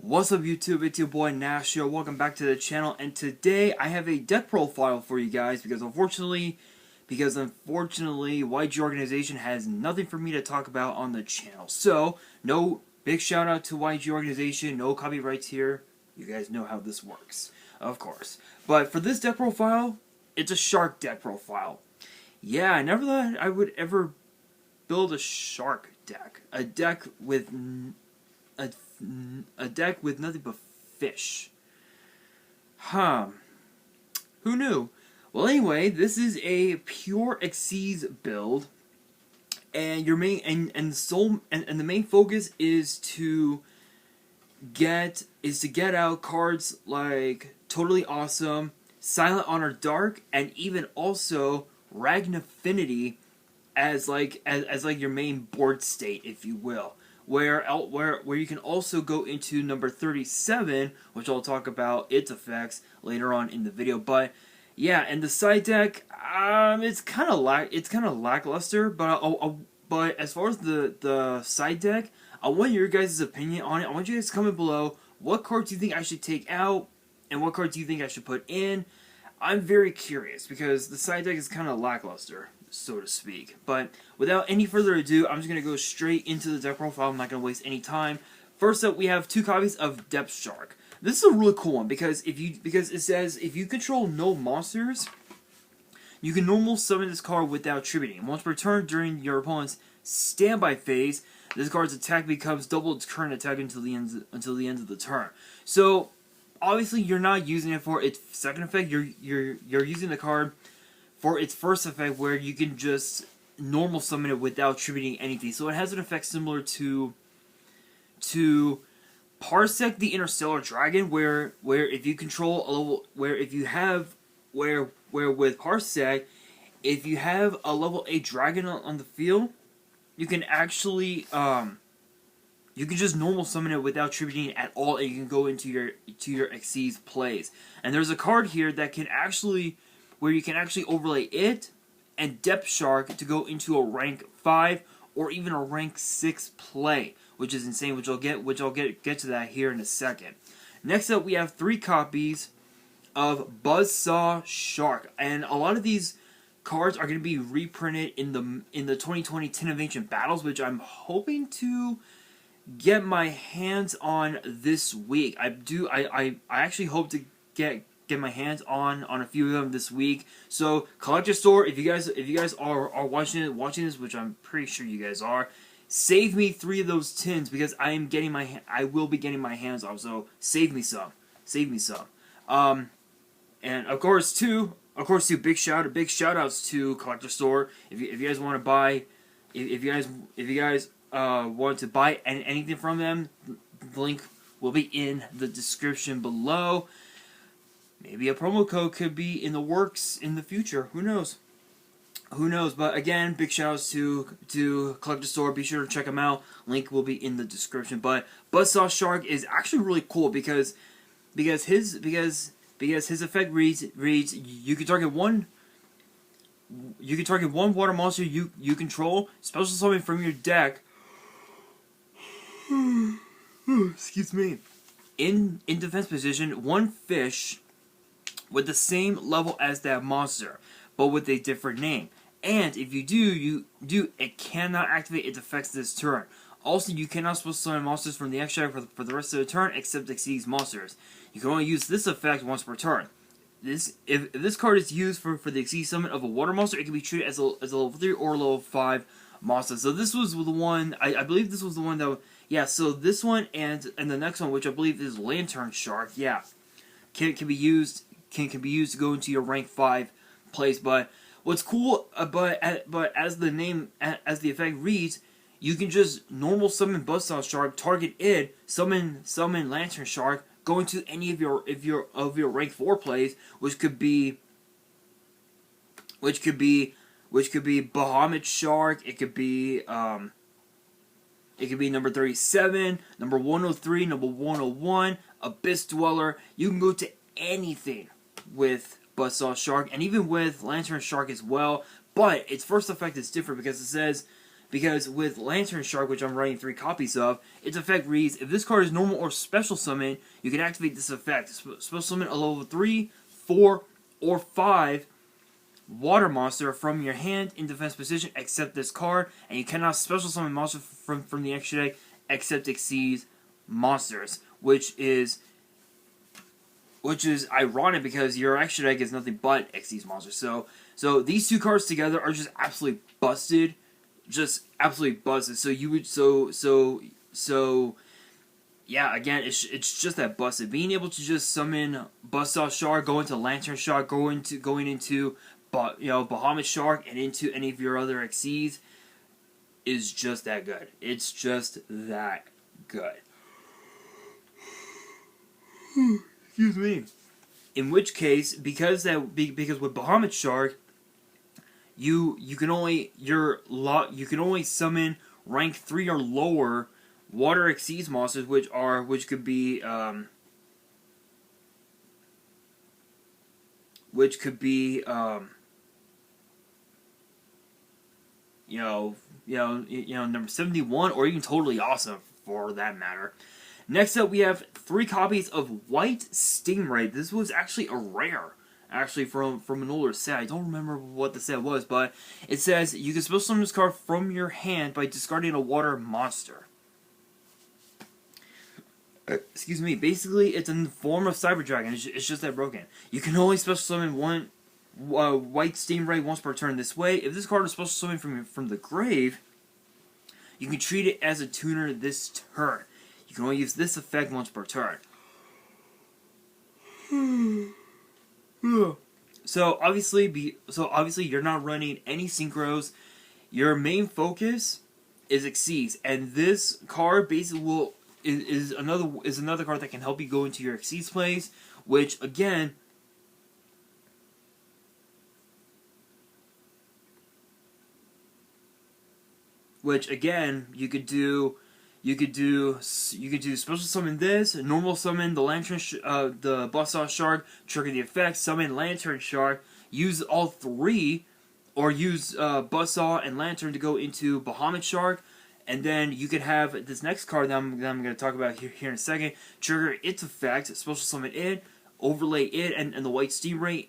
What's up YouTube, it's your boy Nash here, welcome back to the channel, and today I have a deck profile for you guys because unfortunately, YG Organization has nothing for me to talk about on the channel. So, no big shout out to YG Organization, no copyrights here, you guys know how this works, of course. But for this deck profile, it's a shark deck profile. Yeah, I never thought I would ever build a shark deck. A deck with nothing but fish. Who knew? Well, anyway, this is a pure Xyz build, and your main and the main focus is to get out cards like Totally Awesome, Silent Honor Dark, and even also Ragnafinity as your main board state, if you will. Where you can also go into number 37, which I'll talk about its effects later on in the video. But yeah, and the side deck, it's kind of lackluster. But as far as the side deck, I want your guys' opinion on it. I want you guys to comment below. What cards do you think I should take out, and what cards do you think I should put in? I'm very curious because the side deck is kind of lackluster, so to speak. But without any further ado, I'm just going to go straight into the deck profile. I'm not going to waste any time. First up, we have 2 copies of Depth Shark. This is a really cool one because it says if you control no monsters, you can normal summon this card without tributing. Once per turn during your opponent's standby phase, this card's attack becomes double its current attack until the end of the turn. So obviously you're not using it for its second effect. You're using the card for its first effect, where you can just normal summon it without tributing anything. So it has an effect similar to Parsec the Interstellar Dragon, where if you control a level, where with Parsec, if you have a level 8 dragon on the field, you can actually you can just normal summon it without tributing at all, and you can go into your Xyz plays. And there's a card here that can actually, where you can actually overlay it and Depth Shark to go into a rank 5 or even a rank 6 play, which is insane. Which I'll get to that here in a second. Next up, we have 3 copies of Buzzsaw Shark, and a lot of these cards are going to be reprinted in the 2020 Ten of Ancient Battles, which I'm hoping to get my hands on this week. I actually hope to get my hands on a few of them this week. So Collector Store, if you guys are watching this, which I'm pretty sure you guys are, save me 3 of those tins because I will be getting my hands on. So save me some. And of course too, big shout outs to Collector Store. If you guys want to buy, if you guys want to buy anything from them, the link will be in the description below. Maybe a promo code could be in the works in the future. Who knows? But again, big shout outs to Collector Store. Be sure to check them out. Link will be in the description. But Buzzsaw Shark is actually really cool because his effect reads you can target one water monster you control, special summon from your deck. Excuse me. In defense position, 1 fish with the same level as that monster, but with a different name. And if you do, it cannot activate its effects this turn. Also, you cannot special summon monsters from the extract for the rest of the turn except Xyz monsters. You can only use this effect once per turn. If this card is used for the Xyz summon of a water monster, it can be treated as a level 3 or level 5 monster. So this was the one, I believe this was the one that, yeah, so this one and the next one, which I believe is Lantern Shark, yeah, can be used to go into your rank 5 place. But what's cool, but as the effect reads, you can just normal summon Buzzsaw Shark, target it, summon Lantern Shark, go into any of your rank 4 plays, which could be Bahamut Shark, it could be number 37, number 103, number 101, Abyss Dweller. You can go to anything with Buzzsaw Shark, and even with Lantern Shark as well. But its first effect is different because it says because with Lantern Shark, which I'm writing 3 copies of, its effect reads, if this card is normal or special summon, you can activate this effect. Special summon a level 3, 4, or 5 water monster from your hand in defense position except this card, and you cannot special summon monsters from the extra deck except Xyz monsters, which is ironic because your extra deck is nothing but Xyz monsters. So these 2 cards together are just absolutely busted. Just absolutely busted. So you would yeah, again, it's just that busted. Being able to just summon Buzzsaw Shark, go into Lantern Shark, going into Bahamut Shark, and into any of your other Xyz is just that good. It's just that good. Excuse me. In which case, because with Bahamut Shark, you can only summon rank 3 or lower water Xyz monsters, which could be number 71, or even totally awesome for that matter. Next up, we have 3 copies of White Stingray. This was actually a rare, from an older set. I don't remember what the set was, but it says you can special summon this card from your hand by discarding a water monster. Excuse me. Basically, it's in the form of Cyber Dragon. It's just that broken. You can only special summon one White Stingray once per turn this way. If this card is special summoned from the grave, you can treat it as a tuner this turn. You can only use this effect once per turn. So obviously you're not running any synchros. Your main focus is Xyz, and this card basically is another card that can help you go into your Xyz plays, which again you could do special summon this, normal summon the Lantern, the Buzzsaw Shark, trigger the effect, summon Lantern Shark, use all 3, or use Buzzsaw and Lantern to go into Bahamut Shark, and then you could have this next card that I'm going to talk about here in a second, trigger its effect, special summon it, overlay it, and the White Stingray,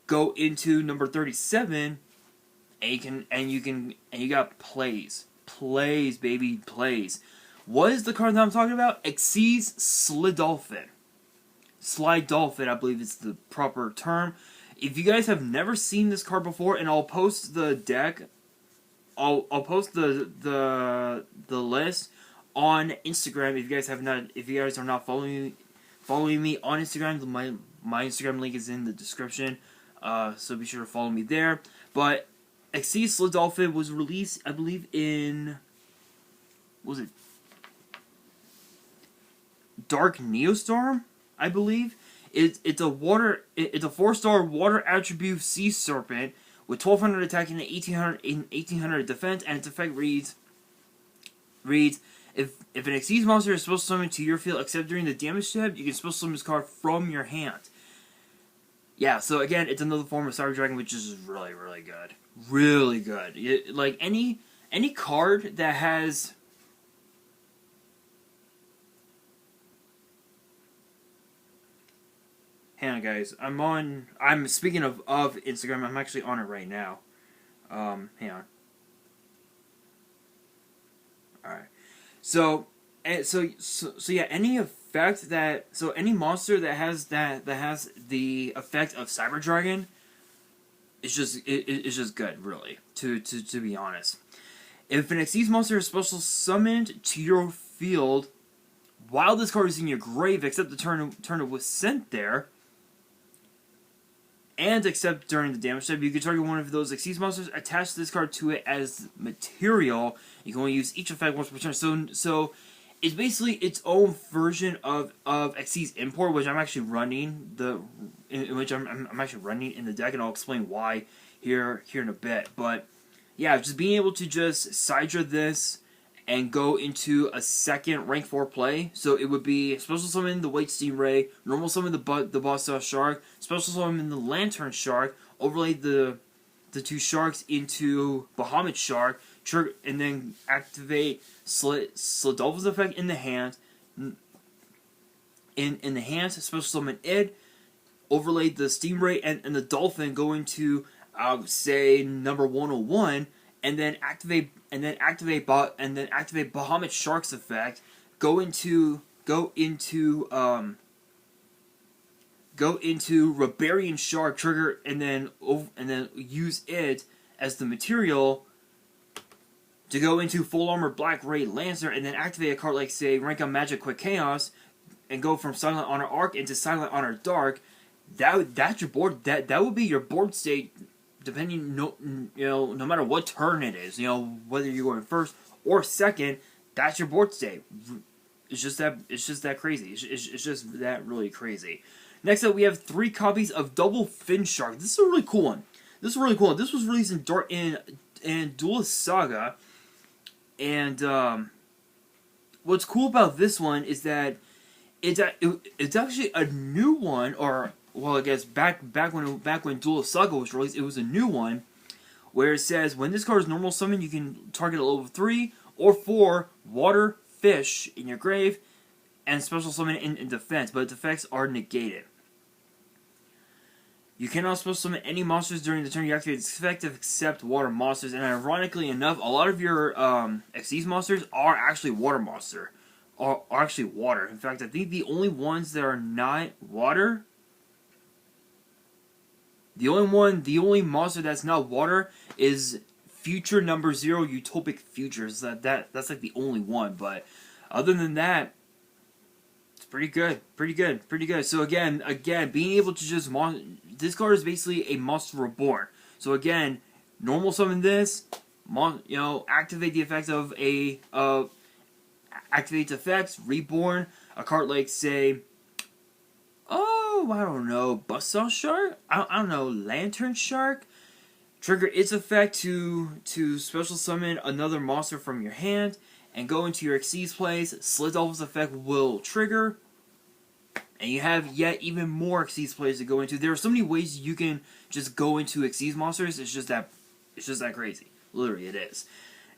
go into number 37, and you got plays. Plays, baby, plays. What is the card that I'm talking about? Xyz Slidolphin. Slidolphin, I believe is the proper term. If you guys have never seen this card before, and I'll post the deck, I'll post the list on Instagram. If you guys are not following me on Instagram, my Instagram link is in the description. So be sure to follow me there. But Xyz Slidolphin was released, I believe, in... what was it? Dark Neostorm, I believe. It's a 4-star water attribute sea serpent with 1200 attack and 1800 defense, and its effect reads if an Xyz monster is supposed to summon to your field except during the damage step, you can special summon this card from your hand. Yeah, so again, it's another form of Cyber Dragon, which is really, really good. Really good. Like, any card that has... Hang on, guys. I'm speaking of Instagram, I'm actually on it right now. Hang on. Alright. So yeah, any effect that... So, any monster that has the effect of Cyber Dragon... It's just good, really, to be honest. If an Xyz monster is special summoned to your field while this card is in your grave, except the turn it was sent there, and except during the damage step, you can target one of those Xyz monsters, attach this card to it as material. You can only use each effect once per turn. So it's basically its own version of Xyz Import, which I'm actually running I'm actually running in the deck, and I'll explain why here in a bit. But yeah, just being able to just Sidra this and go into a second rank 4 play. So it would be special summon the White Stingray, normal summon the Buzzsaw Shark, special summon the Lantern Shark, overlay the the two sharks into Bahamut Shark, trigger, and then activate Sledolph's effect in the hand. In the hand, special summon it, overlay the Stingray and the Dolphin, go into say number 101, and then activate Bahamut Shark's effect. Go into Rebarian Shark, trigger, and then use it as the material to go into Full Armor Black Ray Lancer, and then activate a card like, say, Rank Up Magic Quick Chaos, and go from Silent Honor Arc into Silent Honor Dark. That's your board. That would be your board state, depending no matter what turn it is. Whether you're going first or second, that's your board state. It's just that crazy. It's just that really crazy. Next up, we have 3 copies of Double Fin Shark. This is a really cool one. This was released in Duelist Saga, and what's cool about this one is that it's actually a new one, or well, I guess back when Duelist Saga was released, it was a new one, where it says when this card is normal summon, you can target a level 3 or 4 water fish in your grave, and special summon in defense, but its effects are negated. You cannot special summon any monsters during the turn you activate its effect except water monsters, and ironically enough, a lot of your Xyz monsters are actually water monster. Are actually water. In fact, I think the only ones that are not water, the only monster that's not water is Future Number 0 Utopic Futures. That's like the only one, but other than that, it's pretty good. So again, being able to just this card is basically a Monster Reborn. So again, normal summon this, activate the effects of activates effects, Reborn, a card like, say, I don't know, Buzzsaw Shark? I don't know, Lantern Shark? Trigger its effect to special summon another monster from your hand, and go into your Xyz plays. Sledolph's effect will trigger, and you have yet even more Xyz plays to go into. There are so many ways you can just go into Xyz monsters, it's just that crazy. Literally, it is.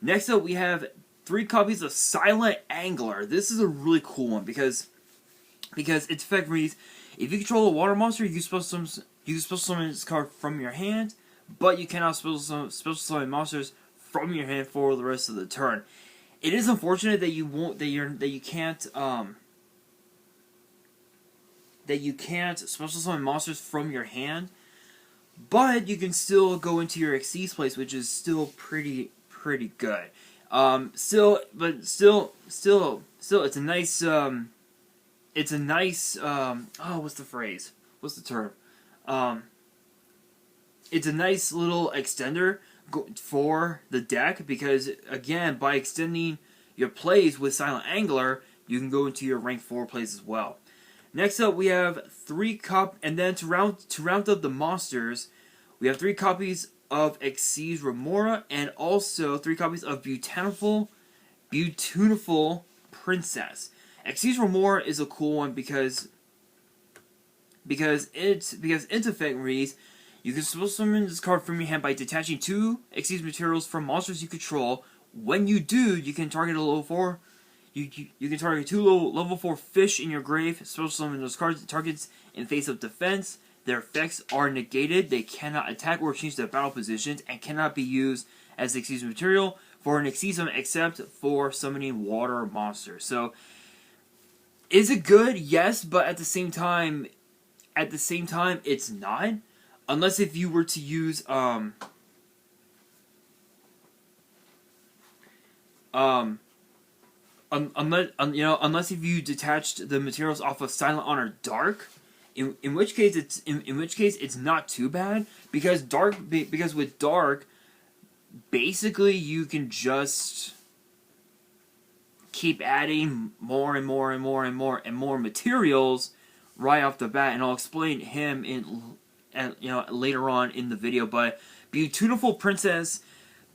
Next up, we have 3 copies of Silent Angler. This is a really cool one because its effect reads: if you control a water monster, you can special summon this card from your hand, but you cannot special summon monsters from your hand for the rest of the turn. It is unfortunate that you can't special summon monsters from your hand, but you can still go into your Xyz place, which is still pretty good. Still, it's a nice, what's the phrase? What's the term? It's a nice little extender for the deck, because, again, by extending your plays with Silent Angler, you can go into your rank 4 plays as well. Next up, we have 3 and then to round up the monsters, we have 3 copies of Xyz Remora, and also 3 copies of Beautiful Princess. Xyz Remora is a cool one because its effect reads: you can special summon this card from your hand by detaching 2 Xyz materials from monsters you control. When you do, you can target a level 4. You can target 2 level 4 fish in your grave. Special summon those cards targets in face-up defense. Their effects are negated. They cannot attack or change their battle positions, and cannot be used as Xyz material for an Xyz summon except for summoning water monsters. So, is it good? Yes, but at the same time, it's not. Unless if you were to use unless if you detached the materials off of Silent Honor Dark, in which case it's not too bad, because with Dark, basically you can just keep adding more and more materials right off the bat, and I'll explain him later on in the video. But Beautiful Princess,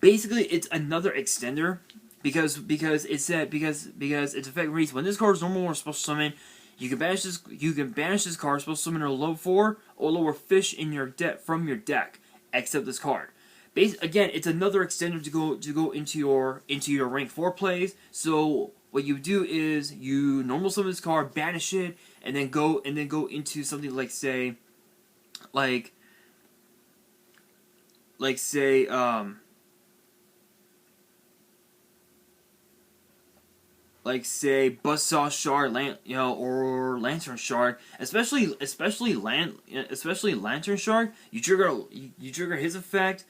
basically it's another extender. Because its effect reads: when this card is normal or special summon, you can banish this card, special summon a level 4 or lower fish in your from your deck, except this card. again, it's another extender to go into your rank 4 plays. So what you do is you normal summon this card, banish it, and then go into something like like say Buzzsaw Shard, or Lantern Shard, especially Lantern Shard. You trigger his effect,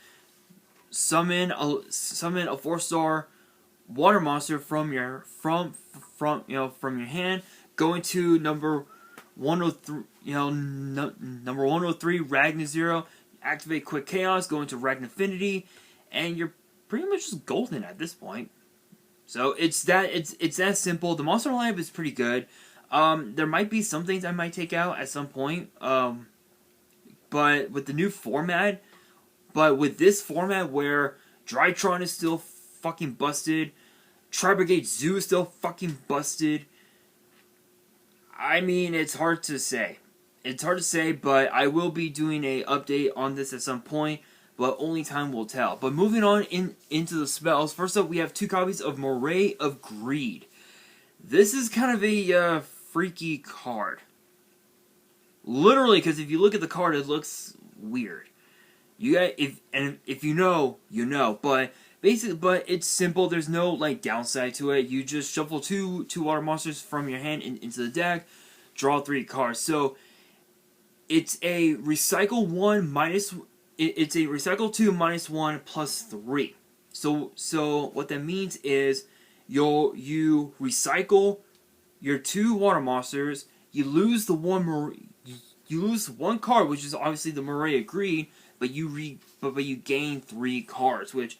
summon a 4-star water monster from your hand, go into number 103, number 103 Ragnar 0, activate Quick Chaos, go into Ragnar Affinity, and you're pretty much just golden at this point. So it's that simple. The monster lineup is pretty good. There might be some things I might take out at some point. But with the new format, with this format where Drytron is still fucking busted, Tri-Brigade Zoo is still fucking busted. I mean, it's hard to say. It's hard to say, but I will be doing a update on this at some point. But only time will tell. But moving on into the spells. First up, we have 2 copies of Moray of Greed. This is kind of a freaky card. Literally, because if you look at the card, it looks weird. If you know, you know. But it's simple. There's no downside to it. You just shuffle two water monsters from your hand into the deck, draw 3 cards. So it's a recycle 1 minus. It's a recycle 2 minus 1 plus 3. So what that means is you recycle your 2 water monsters. You lose the you lose 1 card, which is obviously the Moray of Greed, but you gain 3 cards. Which,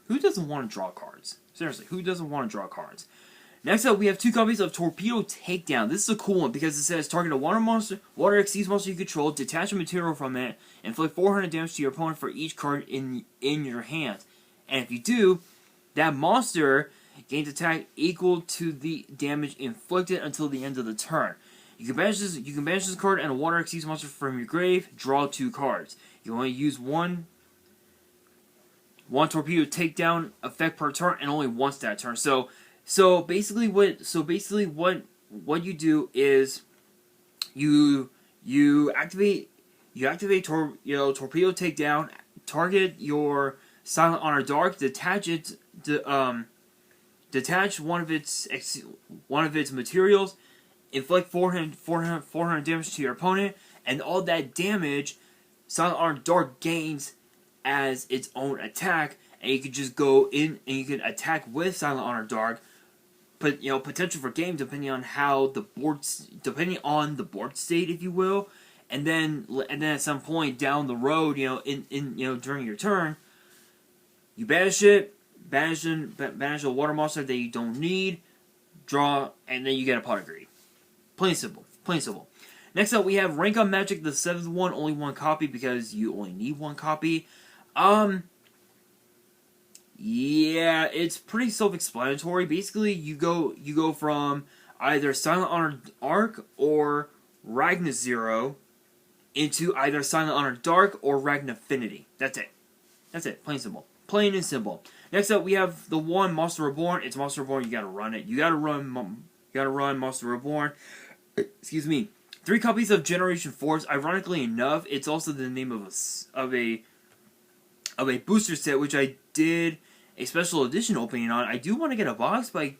who doesn't want to draw cards? Seriously, who doesn't want to draw cards? Next up, we have 2 copies of Torpedo Takedown. This is a cool one because it says target a water Xyz monster you control, detach a material from it, and inflict 400 damage to your opponent for each card in your hand. And if you do, that monster gains attack equal to the damage inflicted until the end of the turn. You can banish this card and a water Xyz monster from your grave. Draw 2 cards. You only use one Torpedo Takedown effect per turn, and only once that turn. So basically what you do is you activate Torpedo Takedown, target your Silent Honor Dark, detach one of its materials, inflict 400 damage to your opponent, and all that damage Silent Honor Dark gains as its own attack, and you can just go in and you can attack with Silent Honor Dark. But potential for game depending on the board state, if you will, and then at some point down the road, during your turn, you banish a water monster that you don't need, draw, and then you get a Pot of Greed. Plain simple. Next up, we have Rank Up Magic, the 7th one, only 1 copy because you only need 1 copy. Yeah, it's pretty self-explanatory. Basically, you go from either Silent Honor Arc or Ragnar 0 into either Silent Honor Dark or Ragnar Affinity. That's it. Plain and simple. Next up, we have the 1 Monster Reborn. It's Monster Reborn. You gotta run it. You gotta run Monster Reborn. Excuse me. 3 copies of Generation Force. Ironically enough, it's also the name of a booster set, which I did a special edition opening on. I do want to get a box, but I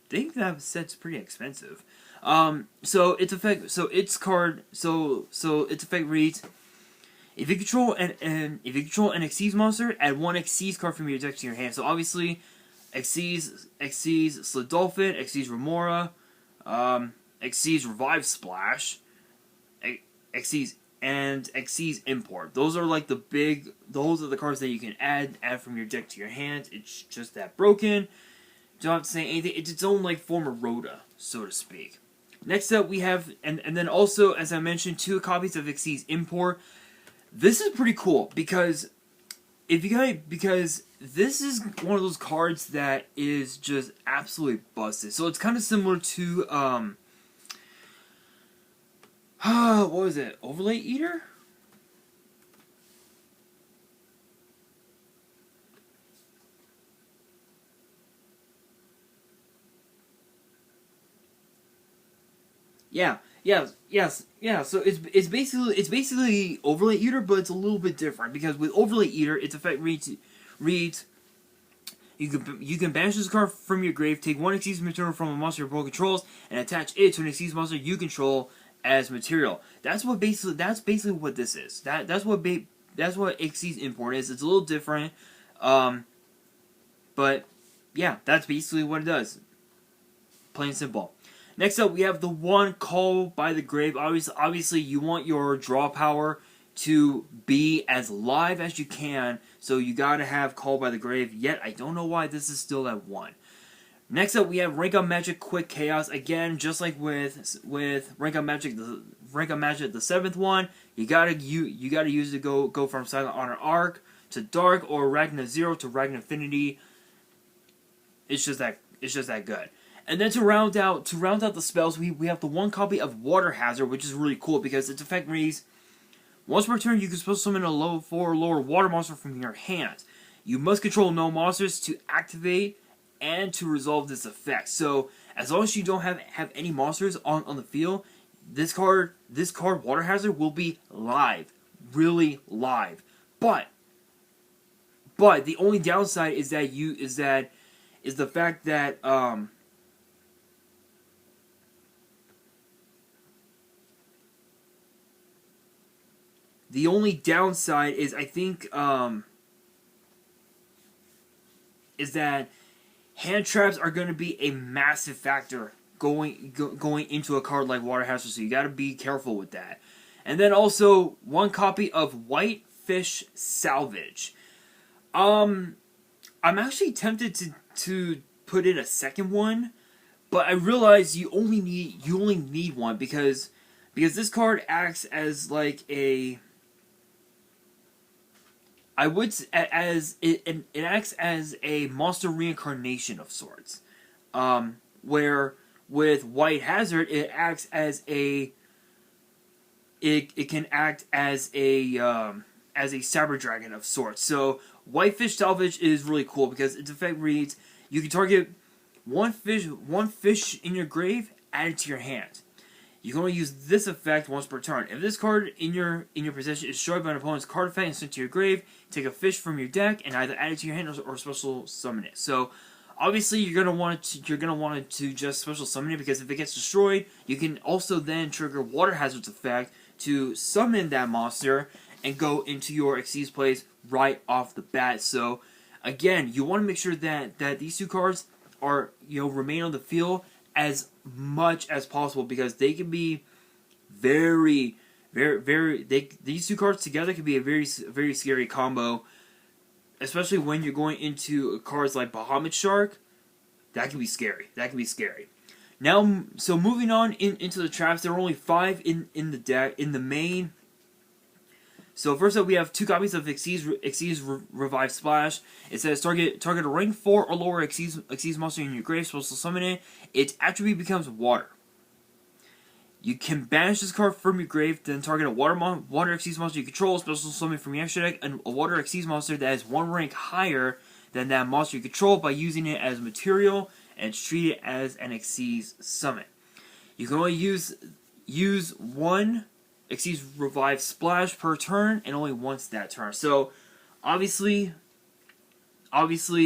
think that set's pretty expensive. So its effect reads: if you control an Xyz monster, add 1 Xyz card from your deck to your hand. So obviously, Xyz Slidolphin, Xyz Remora, Xyz Revive Splash, Xyz and Xyz Import. Those are those are the cards that you can add from your deck to your hand. It's just that broken. Don't have to say anything. It's its own form of Rhoda, so to speak. Next up, we have, and then also, as I mentioned, 2 copies of Xyz Import. This is pretty cool because because this is one of those cards that is just absolutely busted. So it's kind of similar to what was it? Overlay Eater? Yeah, yeah. So it's basically Overlay Eater, but it's a little bit different because with Overlay Eater, its effect reads you can banish this card from your grave, take one Xyz material from a monster your opponent controls, and attach it to an Xyz monster you control as material. That's basically what this is. That's what Xyz import is. It's a little different, but yeah, that's basically what it does. Plain and simple. Next up, we have the one Call by the Grave. Obviously, you want your draw power to be as live as you can, so you gotta have Call by the Grave. Yet, I don't know why this is still at 1. Next up, we have Rank Up Magic Quick Chaos. Again, just like with Rank Up Magic, the 7th one, you gotta use it to go from Silent Honor Arc to Dark or Ragna 0 to Ragna Infinity. It's just that good. And then to round out the spells, we have the one copy of Water Hazard, which is really cool because its effect reads: once per turn, you can special summon a level 4 or lower water monster from your hand. You must control no monsters to activate and to resolve this effect. So as long as you don't have any monsters on the field, this card Water Hazard will be live, really live. But the only downside is the fact that the only downside is, I think, is that hand traps are going to be a massive factor going into a card like Water Hazard, so you got to be careful with that. And then also one copy of Whitefish Salvage. I'm actually tempted to put in a second one, but I realize you only need one because this card acts as like a it acts as a monster reincarnation of sorts. Where with White Hazard, it acts as it can act as a Cyber Dragon of sorts. So Whitefish Salvage is really cool because its effect reads: you can target one fish in your grave, add it to your hand. You can only use this effect once per turn. If this card in your possession is destroyed by an opponent's card effect and sent to your grave, take a fish from your deck and either add it to your hand or special summon it. So obviously you're gonna want to just special summon it because if it gets destroyed, you can also then trigger Water Hazard's effect to summon that monster and go into your Xyz plays right off the bat. So again, you want to make sure that these two cards are remain on the field as much as possible because they can be very these two cards together can be a very scary combo, especially when you're going into cards like Bahamut Shark. That can be scary. Now, so moving on into the traps, there are only 5 in the deck in the main. So first up, we have 2 copies of Xyz Revive Splash. It says target a rank 4 or lower Xyz monster in your grave, special summon it. Its attribute becomes water. You can banish this card from your grave, then target a water Xyz monster you control, special summon from your extra deck, and a water Xyz monster that is 1 rank higher than that monster you control by using it as material and treat it as an Xyz summon. You can only use 1 Xyz Revive Splash per turn, and only once that turn. So, obviously, with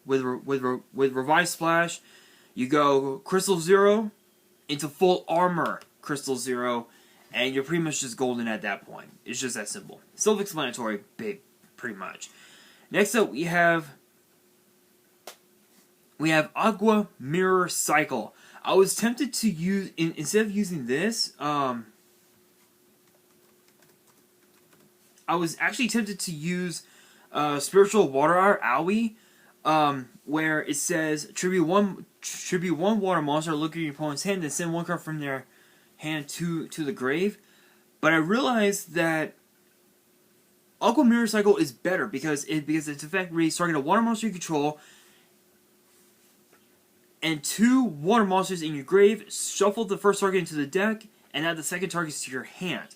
Revive Splash, you go Crystal 0 into full armor Crystal 0, and you're pretty much just golden at that point. It's just that simple. Self-explanatory, pretty much. Next up, we have Aqua Mirror Cycle. I was tempted to use, instead of using this, I was actually tempted to use Spiritual Water Owie, where it says tribute one water monster, look at your opponent's hand, then send 1 card from their hand to the grave. But I realized that Aqua Mirror Cycle is better because its effect reads: target a water monster you control and 2 water monsters in your grave, shuffle the first target into the deck, and add the second target to your hand.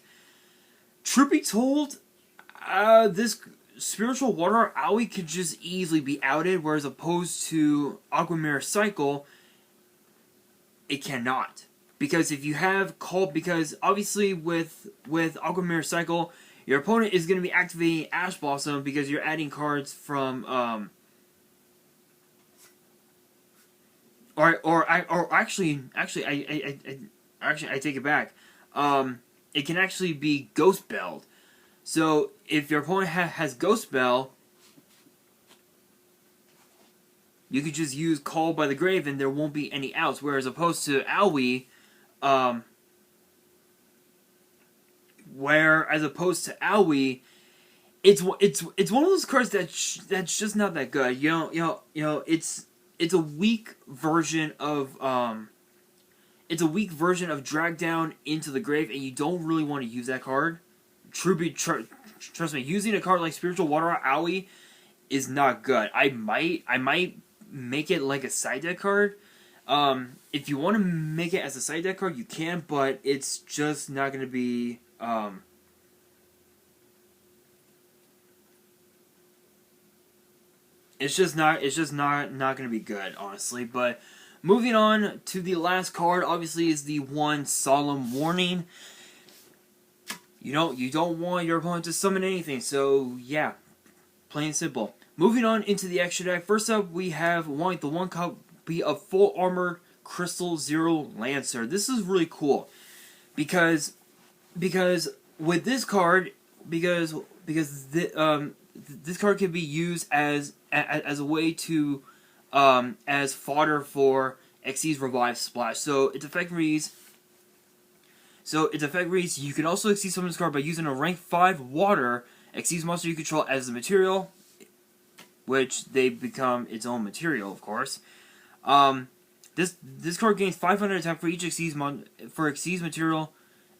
Truth be told, this Spiritual Water Owie could just easily be outed, whereas opposed to Aqua Mirror Cycle, it cannot. Because if you have called, because obviously with Aqua Mirror Cycle, your opponent is going to be activating Ash Blossom because you're adding cards from actually I take it back. It can actually be Ghost Belled. So if your opponent has Ghost Bell, you could just use Call by the Grave and there won't be any outs. Whereas opposed to Aoi, it's one of those cards that's just not that good. It's a weak version of Drag Down into the Grave, and you don't really want to use that card. Trust me, using a card like Spiritual Water Aoi is not good. I might make it like a side deck card. If you want to make it as a side deck card, you can, but it's just not going to be. It's just not going to be good, honestly. But moving on to the last card, obviously, is the one Solemn Warning. You don't want your opponent to summon anything, so yeah, plain and simple. Moving on into the extra deck. First up, we have the one copy of Full Armored Crystal Zero Lancer. This is really cool because with this card, because this card can be used as a way to as fodder for Xyz Revive Splash. So its effect reads. You can also Xyz summon this card by using a rank 5 water Xyz monster you control as the material, which they become its own material, of course. This card gains 500 attack for each Xyz material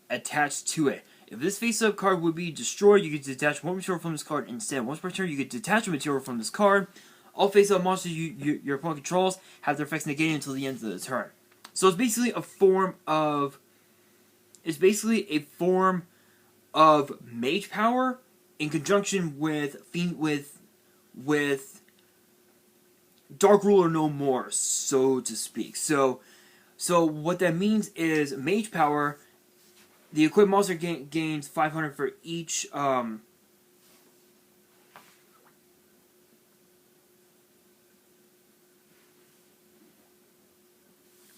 attached to it. If this face-up card would be destroyed, you could detach one material from this card instead. Once per turn, you could detach a material from this card. All face-up monsters your opponent controls have their effects negated until the end of the turn. So it's basically a form of mage power in conjunction with Dark Ruler No More, so to speak. So what that means is mage power. The equipped monster gains 500 for each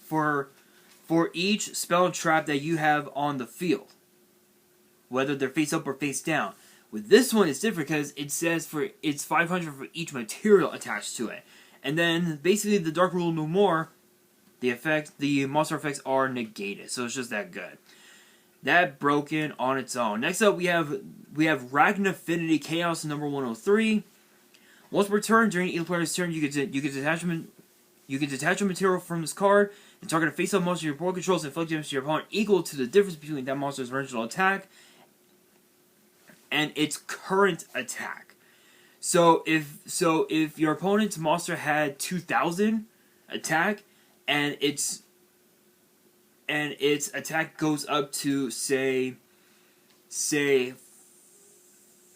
for each spell and trap that you have on the field, whether they're face up or face down. With this one, it's different because it says it's 500 for each material attached to it, and then basically the Dark Rule No More, the monster effects are negated, so it's just that good. That broken on its own. Next up, we have Ragnafinity Chaos number 103. Once per turn during either player's turn, you can detach a material from this card and target a face-up monster your opponent controls and inflict damage to your opponent equal to the difference between that monster's original attack and its current attack. So if your opponent's monster had 2,000 attack and its attack goes up to say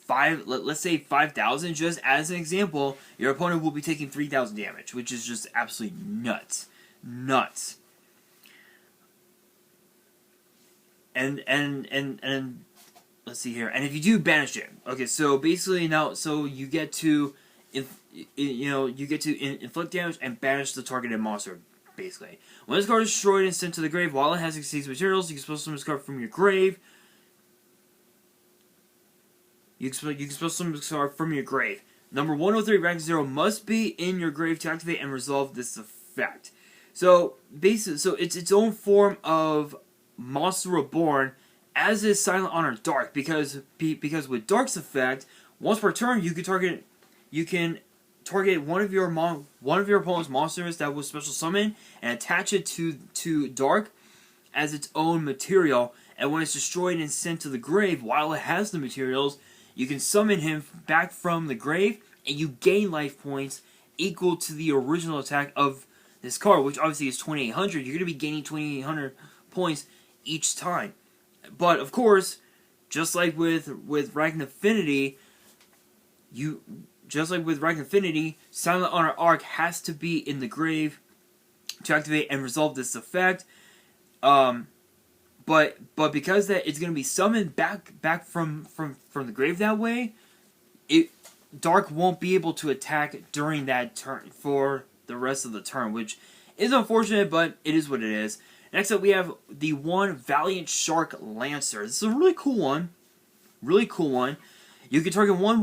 5,000, just as an example, your opponent will be taking 3,000 damage, which is just absolutely nuts. And let's see here. And if you do banish it, okay, so basically you get to inflict damage and banish the targeted monster. Basically, when this card is destroyed and sent to the grave, while it has these materials, you can special summon this card from your grave. You can special summon this card from your grave. Number 103, rank 0 must be in your grave to activate and resolve this effect. So basically, it's its own form of Monster Reborn, as is Silent Honor Dark, because with Dark's effect, once per turn you can target one of your opponent's monsters that was special summon and attach it to Dark as its own material, and when it's destroyed and sent to the grave while it has the materials, you can summon him back from the grave and you gain life points equal to the original attack of this card, which obviously is 2,800. You're going to be gaining 2,800 points each time. But of course, just like with Ragnafinity, Silent Honor Arc has to be in the grave to activate and resolve this effect. But because that it's going to be summoned back from the grave that way, Dark won't be able to attack during that turn for the rest of the turn, which is unfortunate, but it is what it is. Next up, we have the one Valiant Shark Lancer. This is a really cool one. Really cool one. You can target one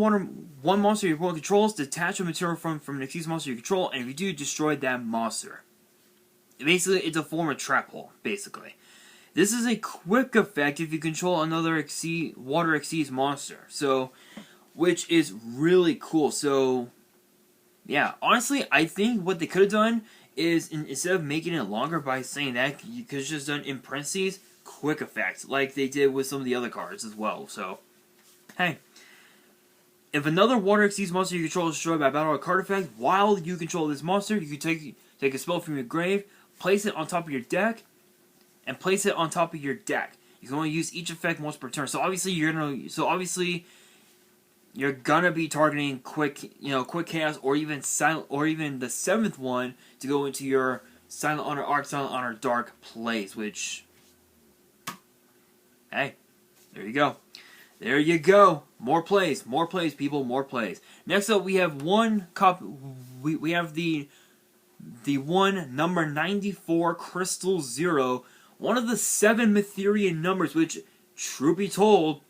monster your opponent controls, detach a material from an Xyz monster you control, and if you do, destroy that monster. Basically, it's a form of trap hole, basically. This is a quick effect if you control another water Xyz monster. So, which is really cool. So, yeah, honestly, I think what they could have done is, instead of making it longer by saying that, you could have just done, in parentheses, quick effect, like they did with some of the other cards as well. So, hey. If another water Xyz monster you control is destroyed by battle or card effect, while you control this monster, you can take a spell from your grave, place it on top of your deck, and place it on top of your deck. You can only use each effect once per turn. So obviously you're gonna be targeting quick chaos, or even silent, or even the 7th one to go into your Silent Honor Arc, Silent Honor Dark plays. Which, hey, there you go. There you go. More plays, people, more plays. Next up, we have one we have the one number 94 Crystal Zero, one of the 7 Mytherian numbers. Which, truth be told,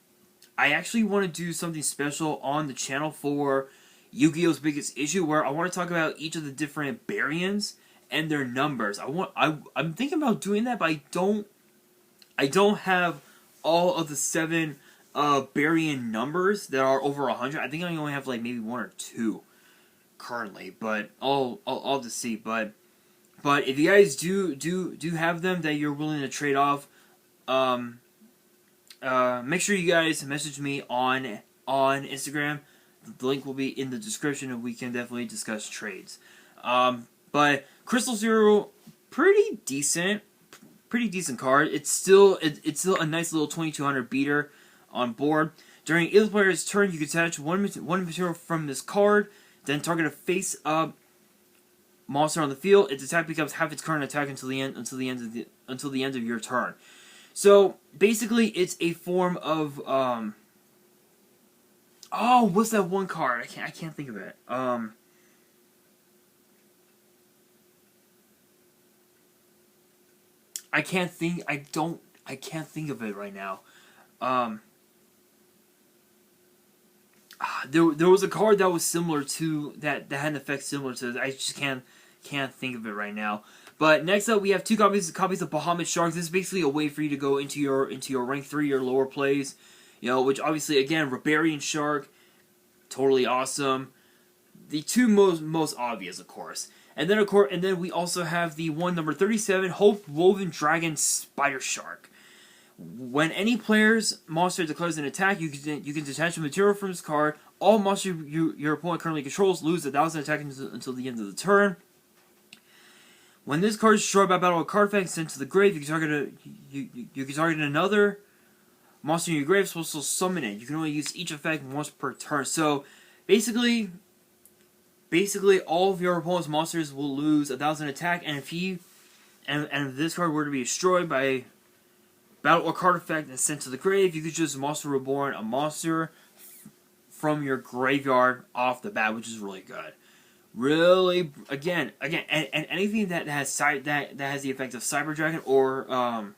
I actually want to do something special on the channel for Yu-Gi-Oh's Biggest Issue, where I want to talk about each of the different Baryons and their numbers. I'm thinking about doing that, but I don't have all of the 7 Baryon numbers that are over 100. I think I only have like maybe 1 or 2 currently, but I'll have to see. But if you guys do have them that you're willing to trade off, make sure you guys message me on Instagram. The link will be in the description, and we can definitely discuss trades. But Crystal Zero, pretty decent card. It's still a nice little 2200 beater on board. During either player's turn, you can attach one material from this card, then target a face-up monster on the field. Its attack becomes half its current attack until the end of your turn. So basically, it's a form of what's that one card? I can't think of it. I can't think of it right now. There was a card that was similar to that had an effect similar to this. I just can't think of it right now. But next up, we have 2 copies of Bahamut Shark. This is basically a way for you to go into your rank 3 or lower plays, which obviously, again, Rebarian Shark, totally awesome. The 2 most obvious, of course. And then we also have the one number 37 Hope Woven Dragon Spider Shark. When any player's monster declares an attack, you can detach a material from his card. All monsters your opponent currently controls lose 1,000 attack until the end of the turn. When this card is destroyed by battle or card effect sent to the grave, you can target another monster in your grave, so also summon it. You can only use each effect once per turn. So basically all of your opponent's monsters will lose 1,000 attack, and if this card were to be destroyed by battle or card effect and sent to the grave, you could just Monster Reborn a monster from your graveyard off the bat, which is really good. Really, again, and anything that has the effect of Cyber Dragon or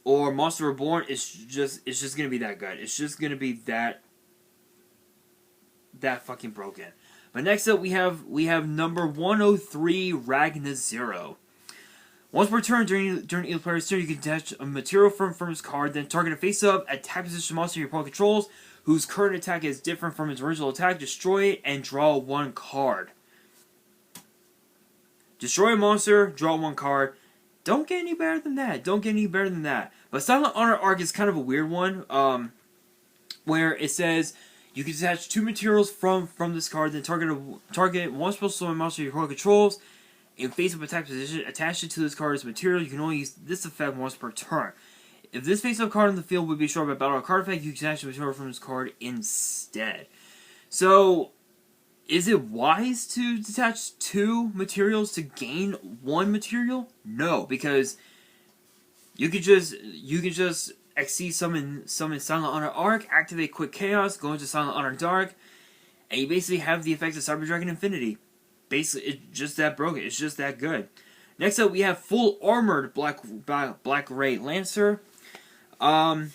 Monster Reborn it's just gonna be that good. It's just gonna be that fucking broken. But next up, we have number 103 Ragna Zero. Once per turn during either player's turn, you can detach a material from his card, then target a face-up attack position monster your opponent controls, whose current attack is different from its original attack. Destroy it and draw 1 card. Destroy a monster, draw 1 card. Don't get any better than that. But Silent Honor Arc is kind of a weird one, where it says you can detach 2 materials from this card, then target 1 special summon monster your opponent controls. In face-up attack position, attach it to this card's material. You can only use this effect once per turn. If this face-up card on the field would be destroyed by battle or card effect, you can attach the material from this card instead. So, Is it wise to detach 2 materials to gain 1 material? No, because you could just Xyz summon Silent Honor Arc, activate Quick Chaos, go into Silent Honor Dark, and you basically have the effect of Cyber Dragon Infinity. Basically, it's just that broken. It's just that good. Next up, we have full armored Black Ray Lancer. You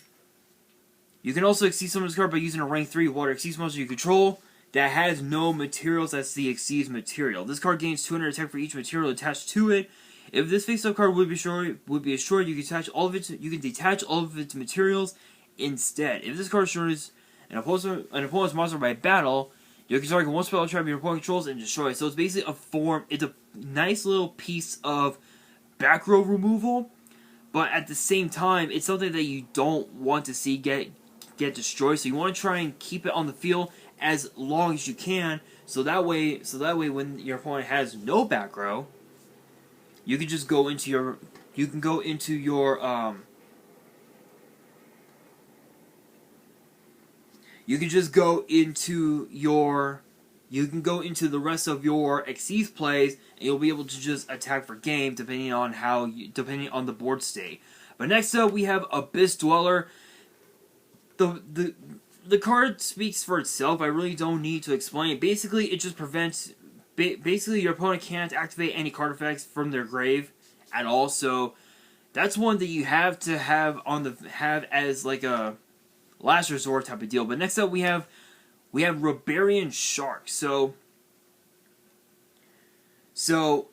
can also Xyz summon this card by using a rank 3 water Xyz monster you control that has no materials. That's the Xyz material. This card gains 200 attack for each material attached to it. If this face-up card would be destroyed, you can detach all of its. You can detach all of its materials instead. If this card destroys an opponent's monster by battle, you can target 1 spell trap your opponent controls and destroy it. So it's basically a form. It's a nice little piece of back row removal, but at the same time, it's something that you don't want to see get destroyed. So you want to try and keep it on the field as long as you can. So that way, when your opponent has no back row, you can just go into your. You can go into your. You can just go into your. You can go into the rest of your Xyz plays, and you'll be able to just attack for game, depending on the board state. But next up, we have Abyss Dweller. The card speaks for itself. I really don't need to explain. Basically, it just prevents. Basically, your opponent can't activate any card effects from their grave at all. So that's one that you have to have as like a last resort type of deal. But next up, we have Rebarian Shark. So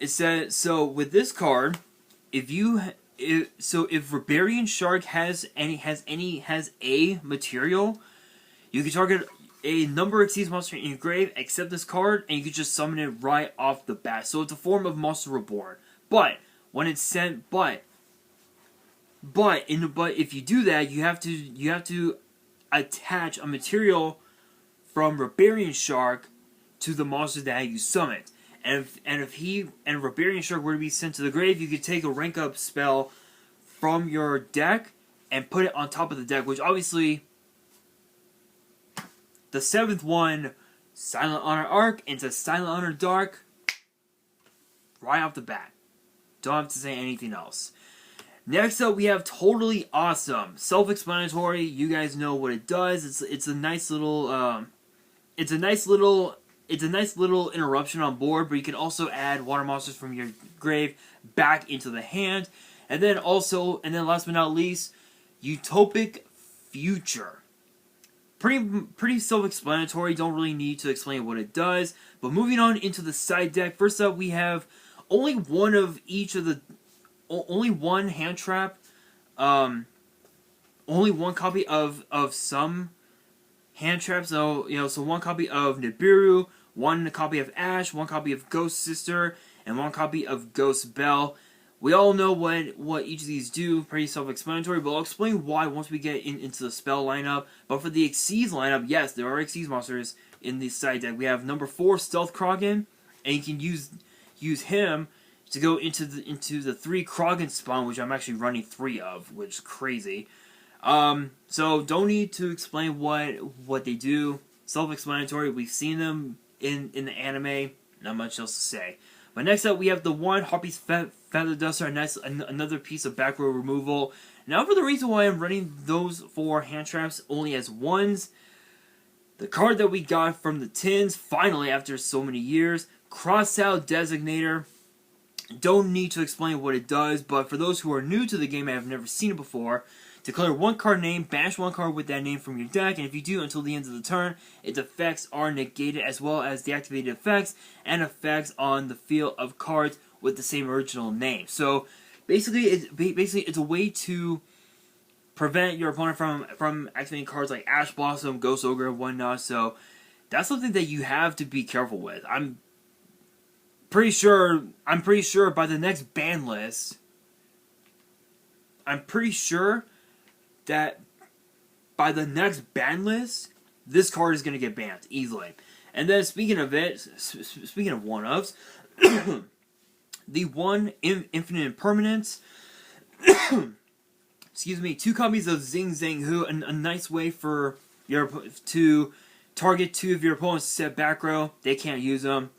it says with this card, if Rebarian Shark has a material, you can target a number of Xyz monster in your grave, except this card, and you can just summon it right off the bat. So it's a form of Monster Reborn. But when it's sent, if you do that, you have to attach a material from Rebarian Shark to the monster that you summoned. And if Rebarian Shark were to be sent to the grave, you could take a rank up spell from your deck and put it on top of the deck, which obviously the 7th one, Silent Honor Arc into Silent Honor Dark, right off the bat. Don't have to say anything else. Next up, we have Totally Awesome. Self-explanatory. You guys know what it does. It's a nice little interruption on board, but you can also add water monsters from your grave back into the hand. And then last but not least, Utopic Future. Pretty self-explanatory. Don't really need to explain what it does. But moving on into the side deck. First up, we have only one hand trap. Only one copy of some hand traps. So one copy of Nibiru, one copy of Ash, one copy of Ghost Sister, and one copy of Ghost Bell. We all know what each of these do, pretty self-explanatory, but I'll explain why once we get into the spell lineup. But for the Xyz lineup, yes, there are Xyz monsters in the side deck. We have number 4, Stealth Krogan, and you can use him to go into the 3 Krogan spawn, which I'm actually running 3 of, which is crazy. So don't need to explain what they do. Self-explanatory. We've seen them in the anime. Not much else to say. But next up, we have the 1 Harpy's Feather Duster, another piece of back row removal. Now for the reason why I'm running those 4 hand traps only as 1s. The card that we got from the tins, finally after so many years, Crossout Designator. Don't need to explain what it does, but for those who are new to the game and have never seen it before, declare 1 card name, banish 1 card with that name from your deck, and if you do until the end of the turn, its effects are negated, as well as deactivated effects and effects on the field of cards with the same original name. So basically it's a way to prevent your opponent from activating cards like Ash Blossom, Ghost Ogre, and whatnot. So that's something that you have to be careful with. I'm pretty sure by the next ban list, I'm pretty sure that by the next ban list, this card is going to get banned easily. And then speaking of 1-ofs, the 1 Infinite Impermanence, excuse me, 2 copies of Zing Zang Hu, a nice way for your to Target 2 of your opponent's set back row. They can't use them.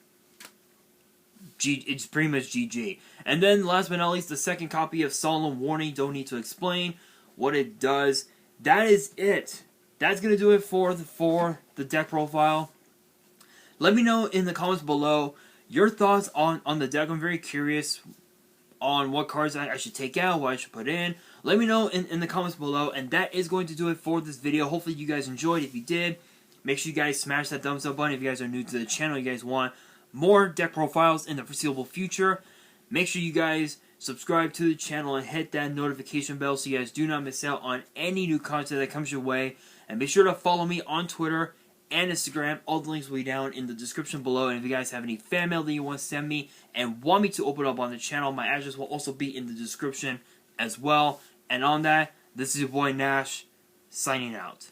It's pretty much GG. And then, last but not least, the second copy of Solemn Warning. Don't need to explain what it does. That is it. That's going to do it for the deck profile. Let me know in the comments below your thoughts on the deck. I'm very curious on what cards I should take out, what I should put in. Let me know in the comments below. And that is going to do it for this video. Hopefully you guys enjoyed. If you did, make sure you guys smash that thumbs up button. If you guys are new to the channel, you guys want more deck profiles in the foreseeable future, make sure you guys subscribe to the channel and hit that notification bell so you guys do not miss out on any new content that comes your way. And be sure to follow me on Twitter and Instagram. All the links will be down in the description below. And if you guys have any fan mail that you want to send me and want me to open up on the channel, my address will also be in the description as well. And on that, this is your boy Nash, signing out.